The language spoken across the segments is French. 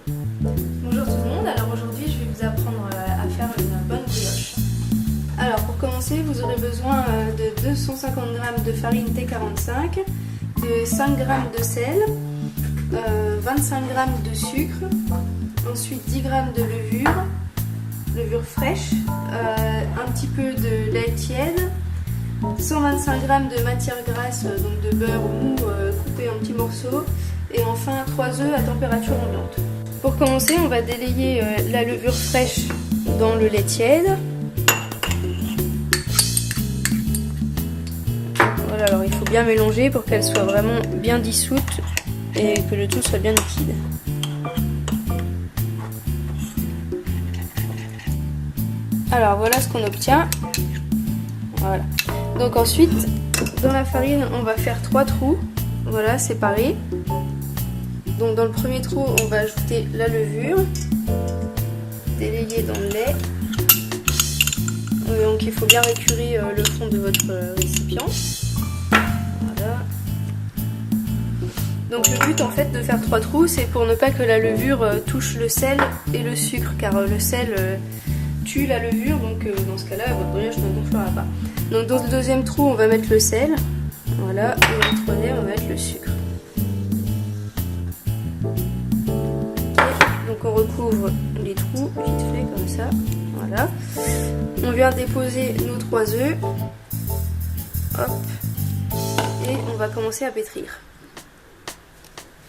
Bonjour tout le monde, alors aujourd'hui je vais vous apprendre à faire une bonne brioche. Alors pour commencer vous aurez besoin de 250 g de farine T45, de 5 g de sel, 25 g de sucre, ensuite 10 g de levure fraîche, un petit peu de lait tiède, 125 g de matière grasse, donc de beurre mou coupé en petits morceaux, et enfin 3 œufs à température ambiante. Pour commencer, on va délayer la levure fraîche dans le lait tiède. Voilà, alors il faut bien mélanger pour qu'elle soit vraiment bien dissoute et que le tout soit bien liquide. Alors voilà ce qu'on obtient. Voilà. Donc ensuite, dans la farine, on va faire 3 trous, voilà, séparés. Donc dans le premier trou, on va ajouter la levure, délayer dans le lait. Donc il faut bien récurer le fond de votre récipient. Voilà. Donc le but en fait de faire 3 trous, c'est pour ne pas que la levure touche le sel et le sucre, car le sel tue la levure, donc dans ce cas-là, votre brioche ne gonflera pas. Donc dans le deuxième trou, on va mettre le sel, voilà, et dans le troisième, on va mettre le sucre. Donc on recouvre les trous vite fait comme ça, voilà. On vient déposer nos 3 œufs, hop, et on va commencer à pétrir.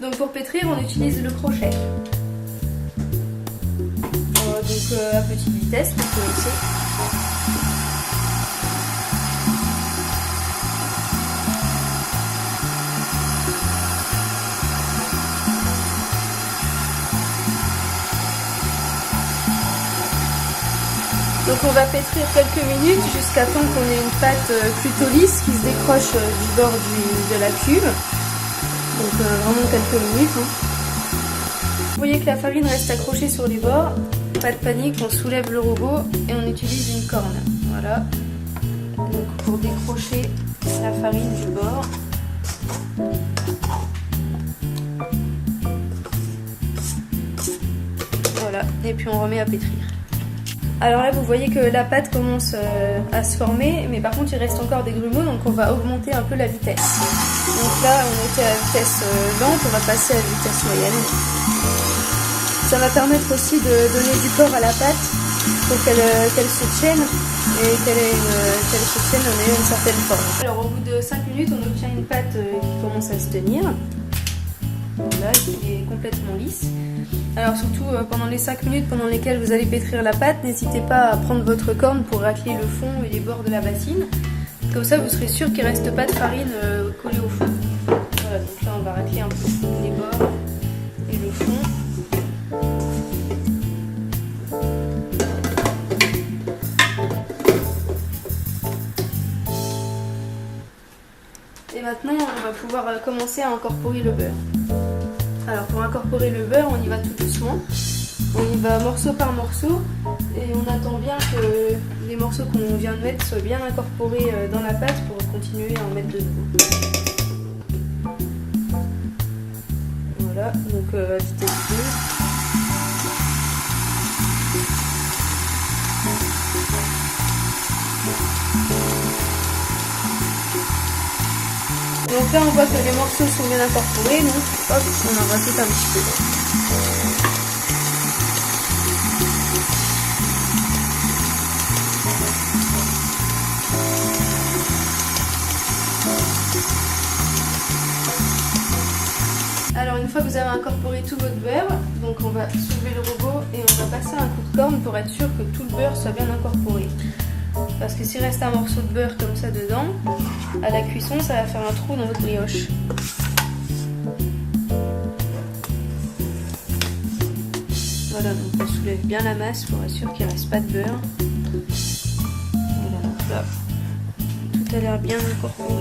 Donc pour pétrir, on utilise le crochet. Donc à petite vitesse, vous connaissez. Donc on va pétrir quelques minutes jusqu'à temps qu'on ait une pâte plutôt lisse qui se décroche du bord de la cuve. Donc vraiment quelques minutes. Vous voyez que la farine reste accrochée sur les bords. Pas de panique, on soulève le robot et on utilise une corne. Voilà. Donc pour décrocher la farine du bord. Voilà. Et puis on remet à pétrir. Alors là vous voyez que la pâte commence à se former, mais par contre il reste encore des grumeaux, donc on va augmenter un peu la vitesse. Donc là on était à vitesse lente, on va passer à vitesse moyenne. Ça va permettre aussi de donner du corps à la pâte pour qu'elle se tienne et qu'elle se tienne en ayant une certaine forme. Alors au bout de 5 minutes on obtient une pâte qui commence à se tenir. Voilà, qui est complètement lisse. Alors surtout pendant les 5 minutes pendant lesquelles vous allez pétrir la pâte, n'hésitez pas à prendre votre corne pour racler le fond et les bords de la bassine. Comme ça vous serez sûr qu'il ne reste pas de farine collée au fond. Voilà, donc là on va racler un peu les bords et le fond. Et maintenant on va pouvoir commencer à incorporer le beurre. Alors pour incorporer le beurre, on y va tout doucement. On y va morceau par morceau et on attend bien que les morceaux qu'on vient de mettre soient bien incorporés dans la pâte pour continuer à en mettre de nouveau. Voilà, donc à vitesse 2. Donc là on voit que les morceaux sont bien incorporés, donc hop, on en rajoute un petit peu. Alors une fois que vous avez incorporé tout votre beurre, donc on va soulever le robot et on va passer un coup de corne pour être sûr que tout le beurre soit bien incorporé. Parce que s'il reste un morceau de beurre comme ça dedans, à la cuisson, ça va faire un trou dans votre brioche. Voilà, donc on soulève bien la masse pour être sûr qu'il ne reste pas de beurre. Voilà, donc là, tout a l'air bien incorporé.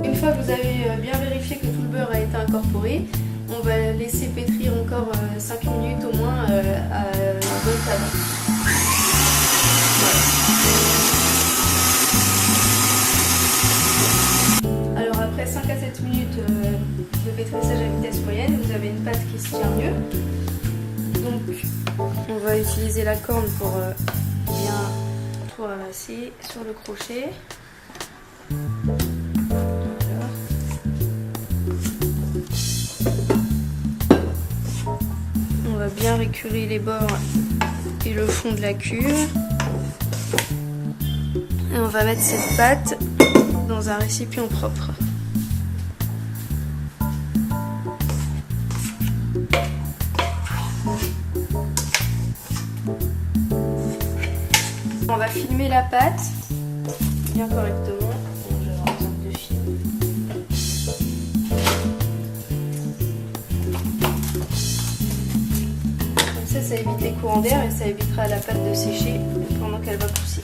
Une fois que vous avez bien vérifié que tout le beurre a été incorporé, on va laisser pétrir encore 5 minutes au moins à bonne cadence. Alors après 5 à 7 minutes de pétrissage à vitesse moyenne, vous avez une pâte qui se tient mieux. Donc on va utiliser la corne pour bien tout ramasser sur le crochet. Voilà. On va bien récurer les bords et le fond de la cuve. Et on va mettre cette pâte dans un récipient propre. On va filmer la pâte bien correctement. Je vais avoir besoin de film. Comme ça évite les courants d'air et ça évitera à la pâte de sécher pendant qu'elle va pousser.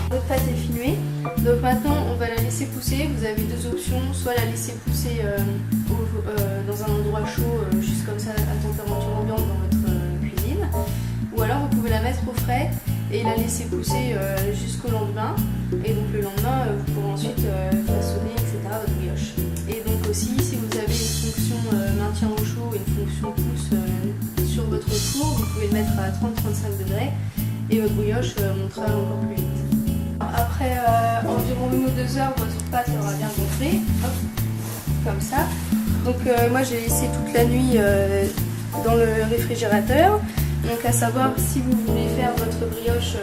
Votre pâte est filmée, donc maintenant on va la laisser pousser. Vous avez deux options, soit la laisser pousser dans un endroit chaud, juste comme ça à température ambiante dans votre cuisine, ou alors vous pouvez la mettre au frais et la laisser pousser jusqu'au lendemain. Et donc le lendemain, vous pourrez ensuite façonner, etc. votre brioche. Et donc aussi, si vous avez une fonction maintien au chaud et une fonction pousse sur votre four, vous pouvez le mettre à 30-35 degrés et votre brioche montera encore plus vite. Après environ 1 ou 2 heures, votre pâte aura bien gonflé, hop, comme ça. Donc moi j'ai laissé toute la nuit dans le réfrigérateur. Donc à savoir, si vous voulez faire votre brioche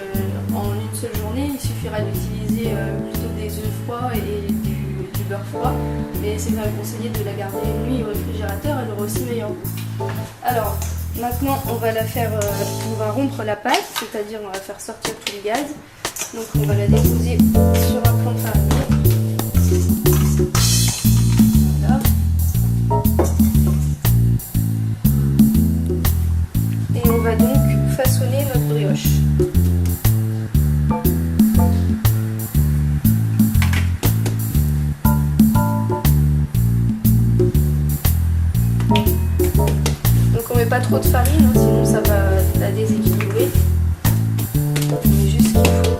en une seule journée, il suffira d'utiliser plutôt des œufs froids et du beurre froid. Mais c'est quand même conseillé de la garder une nuit au réfrigérateur, elle aura aussi meilleur goût. Alors maintenant on va la faire, on va rompre la pâte, c'est-à-dire on va faire sortir tout le gaz. Donc on va la déposer sur un plan de farine. Voilà. Et on va donc façonner notre brioche. Donc on met pas trop de farine, hein, sinon ça va la déséquilibrer. On met juste ce qu'il faut.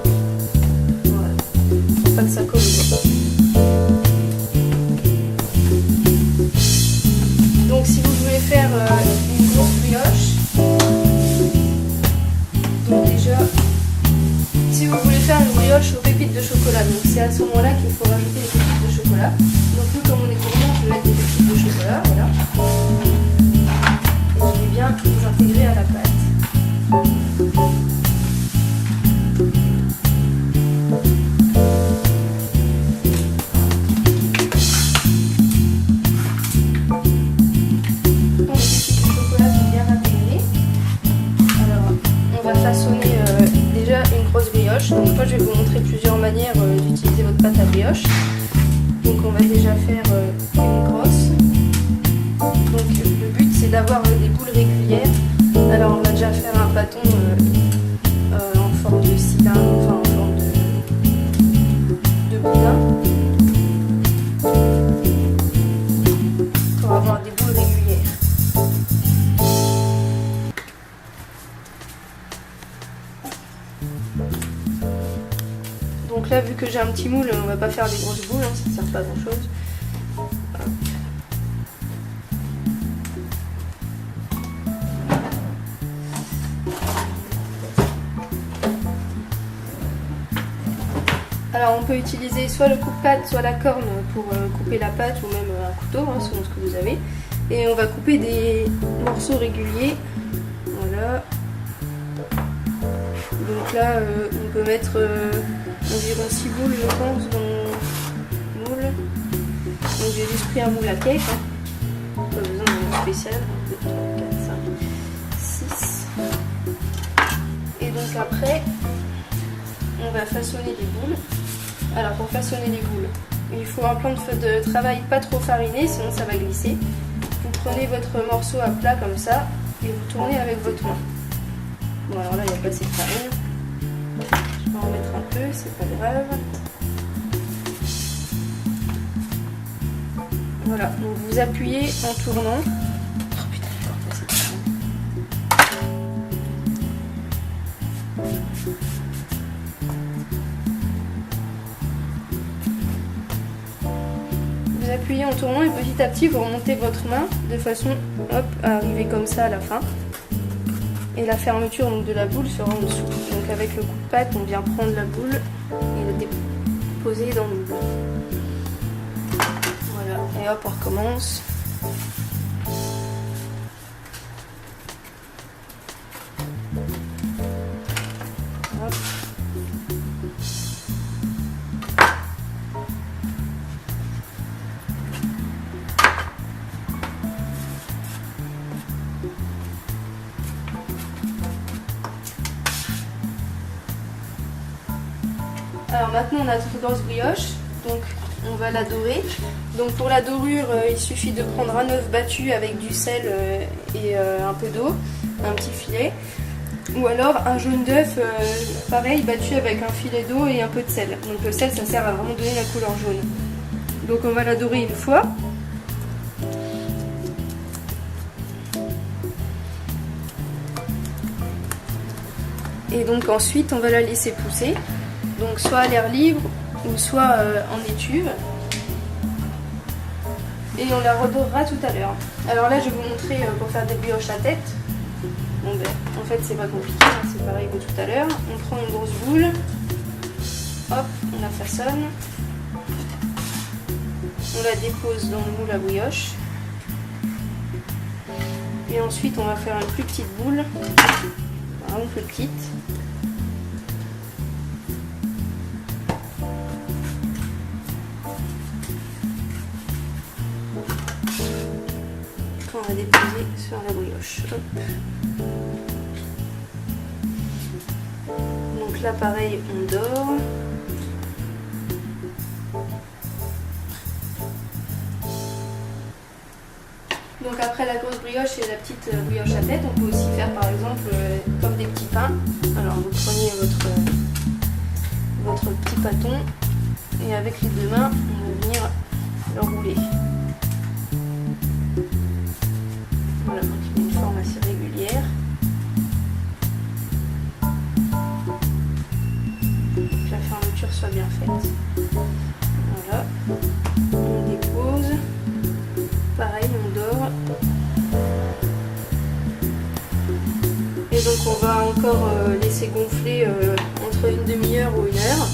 Voilà. Faut pas que ça colle. Donc si vous voulez faire une grosse brioche, donc déjà, si vous voulez faire une brioche aux pépites de chocolat, donc c'est à ce moment-là qu'il faut rajouter les pépites de chocolat. Donc nous, comme on est gourmand, on peut mettre des pépites de chocolat, voilà. Et je vais bien les intégrer à la pâte. Façonner déjà une grosse brioche. Donc moi je vais vous montrer plusieurs manières d'utiliser votre pâte à brioche. Donc on va déjà faire une grosse. Donc le but c'est d'avoir des boules régulières. Alors on va déjà faire un bâton en forme de cylindre, enfin en forme de boudin, pour avoir des boules régulières. Donc là, vu que j'ai un petit moule, on va pas faire des grosses boules, hein, ça ne sert pas à grand chose. Alors on peut utiliser soit le coupe-pâte, soit la corne pour couper la pâte, ou même un couteau, hein, selon ce que vous avez. Et on va couper des morceaux réguliers. Voilà. Donc là, on peut mettre environ 6 boules, je pense, dans mon moule. Donc j'ai juste pris un moule à cake, hein. Pas besoin d'un spécial. 1, 2, 3, 4, 5, 6. Et donc après, on va façonner les boules. Alors pour façonner les boules, il faut un plan de travail pas trop fariné, sinon ça va glisser. Vous prenez votre morceau à plat comme ça, et vous tournez avec votre main. Bon alors là il n'y a pas assez de farine. Je vais en mettre un peu, c'est pas grave. Voilà, donc vous appuyez en tournant. Oh putain, j'ai encore pas assez de farine. Vous appuyez en tournant et petit à petit vous remontez votre main de façon hop, à arriver comme ça à la fin. Et la fermeture donc, de la boule sera en dessous. Donc avec le coup de patte, on vient prendre la boule et la déposer dans le moule. Voilà, et hop, on recommence. Hop. Alors maintenant on a notre grosse brioche, donc on va la dorer. Donc pour la dorure, il suffit de prendre un œuf battu avec du sel et un peu d'eau, un petit filet. Ou alors un jaune d'œuf, pareil, battu avec un filet d'eau et un peu de sel. Donc le sel, ça sert à vraiment donner la couleur jaune. Donc on va la dorer une fois. Et donc ensuite, on va la laisser pousser. Donc soit à l'air libre ou soit en étuve. Et on la redorera tout à l'heure. Alors là, je vais vous montrer pour faire des brioches à tête. Bon ben, en fait, c'est pas compliqué, hein, c'est pareil que tout à l'heure. On prend une grosse boule. Hop, on la façonne. On la dépose dans le moule à brioche. Et ensuite, on va faire une plus petite boule. Vraiment plus petite. On va déposer sur la brioche. Hop. Donc là pareil on dore. Donc après la grosse brioche et la petite brioche à tête, on peut aussi faire par exemple comme des petits pains. Alors vous prenez votre petit bâton et avec les deux mains on va venir le rouler. Voilà, donc il y a une forme assez régulière. Que la fermeture soit bien faite. Voilà. On dépose. Pareil, on dore. Et donc on va encore laisser gonfler entre une demi-heure ou une heure.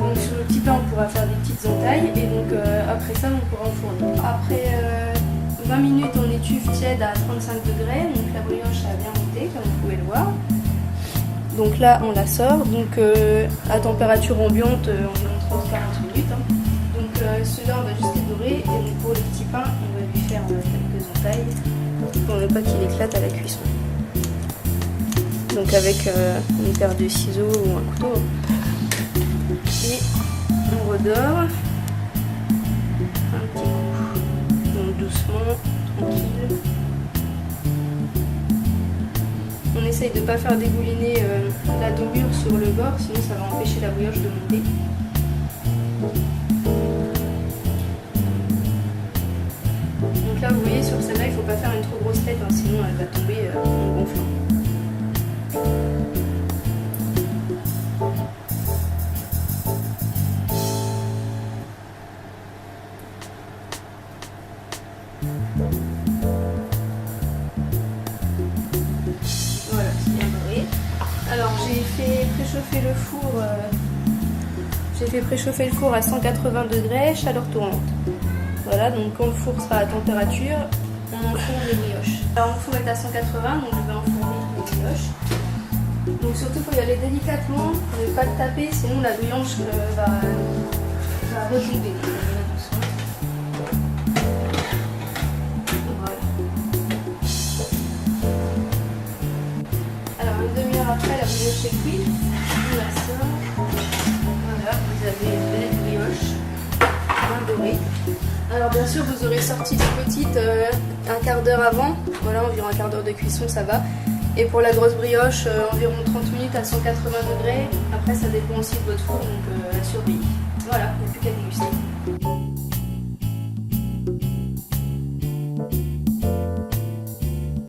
Donc sur le petit pain on pourra faire des petites entailles et donc après ça on pourra enfourner. Après 20 minutes en étuve tiède à 35 degrés, donc la brioche a bien monté comme vous pouvez le voir. Donc là on la sort, donc à température ambiante environ 30-40 minutes. Hein. Donc cela on va juste les dorer et donc pour les petits pains on va lui faire quelques entailles pour ne pas qu'il éclate à la cuisson. Donc avec une paire de ciseaux ou un couteau. Et on redore un petit coup. Donc doucement, tranquille. On essaye de ne pas faire dégouliner la dorure sur le bord, sinon ça va empêcher la brioche de monter. Donc là vous voyez sur celle-là il ne faut pas faire une trop grosse tête, hein, sinon elle va tomber en gonflant. Voilà, c'est bien doré. Alors j'ai fait préchauffer le four à 180 degrés, chaleur tournante. Voilà, donc quand le four sera à température, on enfourne les brioches. Alors mon four est à 180, donc je vais enfourner les brioches. Donc surtout il faut y aller délicatement, ne pas le taper, sinon la brioche va retomber. Après la brioche est cuite, on la sort. Voilà, vous avez une belle brioche bien dorée. Alors bien sûr vous aurez sorti les petites un quart d'heure avant, voilà environ un quart d'heure de cuisson ça va. Et pour la grosse brioche environ 30 minutes à 180 degrés. Après ça dépend aussi de votre four donc à surveiller. Voilà, il n'y a plus qu'à déguster.